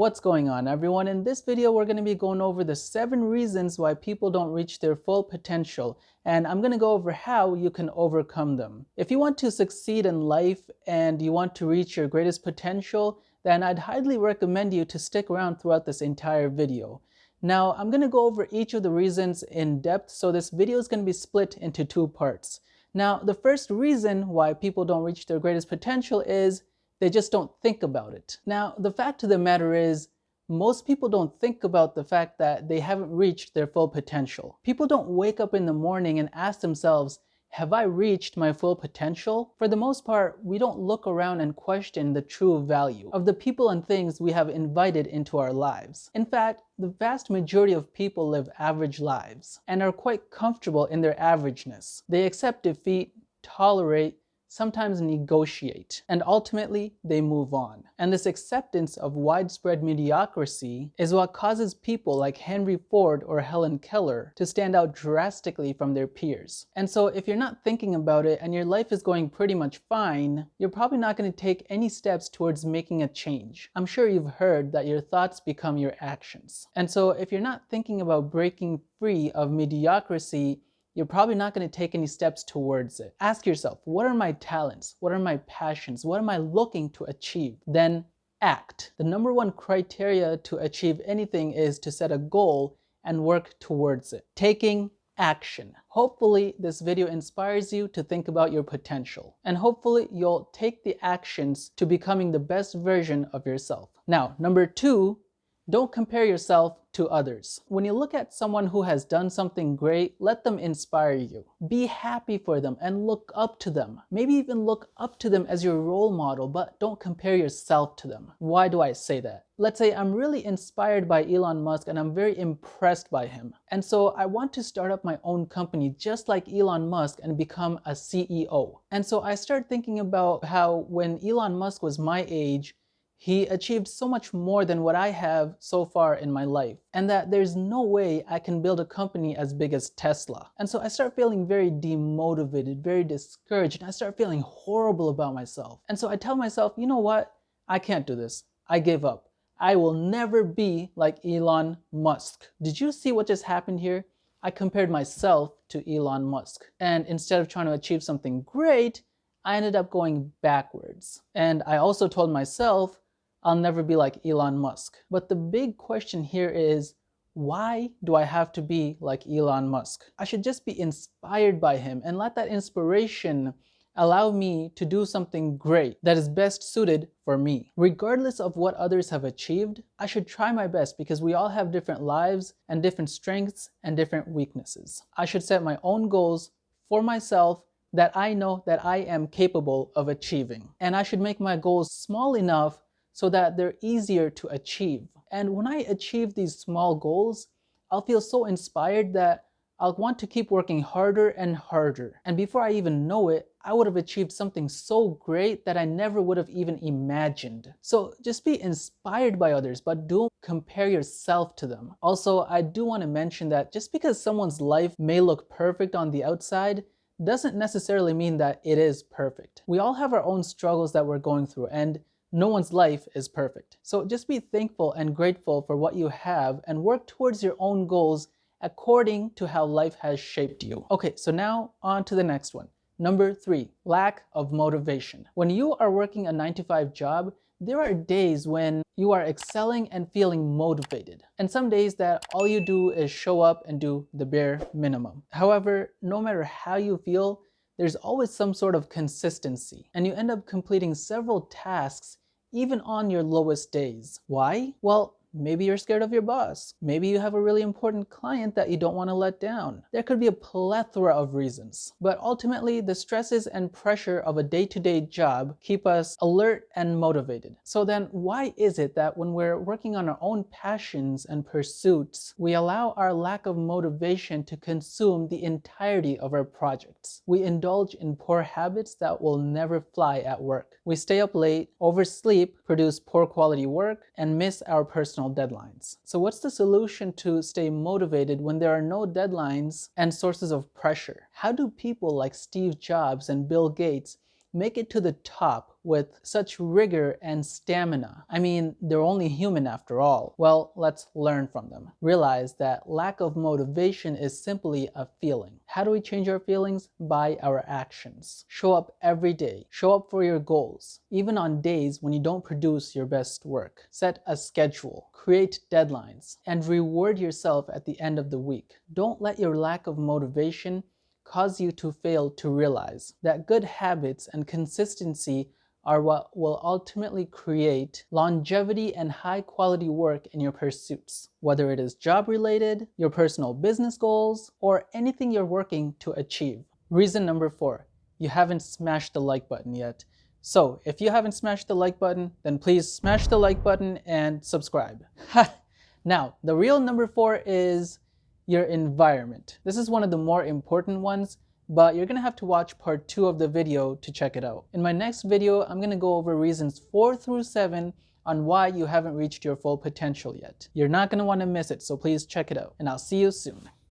What's going on, everyone? In this video, we're going to be going over the 7 reasons why people don't reach their full potential, and I'm going to go over how you can overcome them. If you want to succeed in life and you want to reach your greatest potential, then I'd highly recommend you to stick around throughout this entire video. Now, I'm going to go over each of the reasons in depth, so this video is going to be split into 2 parts. Now, the first reason why people don't reach their greatest potential is they just don't think about it. Now, the fact of the matter is, most people don't think about the fact that they haven't reached their full potential. People don't wake up in the morning and ask themselves, have I reached my full potential? For the most part, we don't look around and question the true value of the people and things we have invited into our lives. In fact, the vast majority of people live average lives and are quite comfortable in their averageness. They accept defeat, tolerate, sometimes negotiate, and ultimately they move on. And this acceptance of widespread mediocrity is what causes people like Henry Ford or Helen Keller to stand out drastically from their peers. And so if you're not thinking about it and your life is going pretty much fine, you're probably not going to take any steps towards making a change. I'm sure you've heard that your thoughts become your actions. And so if you're not thinking about breaking free of mediocrity, you're probably not going to take any steps towards it. Ask yourself, what are my talents? What are my passions? What am I looking to achieve? Then act. The number one criteria to achieve anything is to set a goal and work towards it. Taking action. Hopefully this video inspires you to think about your potential, and hopefully you'll take the actions to becoming the best version of yourself. Now, number 2, don't compare yourself to others. When you look at someone who has done something great, let them inspire you. Be happy for them and look up to them. Maybe even look up to them as your role model, but don't compare yourself to them. Why do I say that? Let's say I'm really inspired by Elon Musk and I'm very impressed by him. And so I want to start up my own company just like Elon Musk and become a CEO. And so I started thinking about how when Elon Musk was my age, he achieved so much more than what I have so far in my life, and that there's no way I can build a company as big as Tesla. And so I start feeling very demotivated, very discouraged, and I start feeling horrible about myself. And so I tell myself, you know what? I can't do this. I give up. I will never be like Elon Musk. Did you see what just happened here? I compared myself to Elon Musk. And instead of trying to achieve something great, I ended up going backwards. And I also told myself, I'll never be like Elon Musk. But the big question here is, why do I have to be like Elon Musk? I should just be inspired by him and let that inspiration allow me to do something great that is best suited for me. Regardless of what others have achieved, I should try my best because we all have different lives and different strengths and different weaknesses. I should set my own goals for myself that I know that I am capable of achieving. And I should make my goals small enough so that they're easier to achieve. And when I achieve these small goals, I'll feel so inspired that I'll want to keep working harder and harder. And before I even know it, I would have achieved something so great that I never would have even imagined. So just be inspired by others, but don't compare yourself to them. Also, I do want to mention that just because someone's life may look perfect on the outside, doesn't necessarily mean that it is perfect. We all have our own struggles that we're going through, and no one's life is perfect. So just be thankful and grateful for what you have and work towards your own goals according to how life has shaped you. Okay, so now on to the next one. Number 3, lack of motivation. When you are working a 9-to-5 job, there are days when you are excelling and feeling motivated, and some days that all you do is show up and do the bare minimum. However, no matter how you feel, there's always some sort of consistency, and you end up completing several tasks even on your lowest days. Why? Well, maybe you're scared of your boss. Maybe you have a really important client that you don't want to let down. There could be a plethora of reasons. But ultimately, the stresses and pressure of a day-to-day job keep us alert and motivated. So then why is it that when we're working on our own passions and pursuits, we allow our lack of motivation to consume the entirety of our projects? We indulge in poor habits that will never fly at work. We stay up late, oversleep, produce poor quality work, and miss our personal deadlines. So what's the solution to stay motivated when there are no deadlines and sources of pressure? How do people like Steve Jobs and Bill Gates make it to the top with such rigor and stamina? I mean, they're only human after all. Well, let's learn from them. Realize that lack of motivation is simply a feeling. How do we change our feelings? By our actions. Show up every day. Show up for your goals, even on days when you don't produce your best work. Set a schedule. Create deadlines. And reward yourself at the end of the week. Don't let your lack of motivation cause you to fail to realize that good habits and consistency are what will ultimately create longevity and high quality work in your pursuits, whether it is job related, your personal business goals, or anything you're working to achieve. Reason number 4, you haven't smashed the like button yet. So if you haven't smashed the like button, then please smash the like button and subscribe. Now, the real number 4 is your environment. This is one of the more important ones, but you're gonna have to watch part 2 of the video to check it out. In my next video, I'm gonna go over reasons 4 through 7 on why you haven't reached your full potential yet. You're not gonna wanna miss it, so please check it out, and I'll see you soon.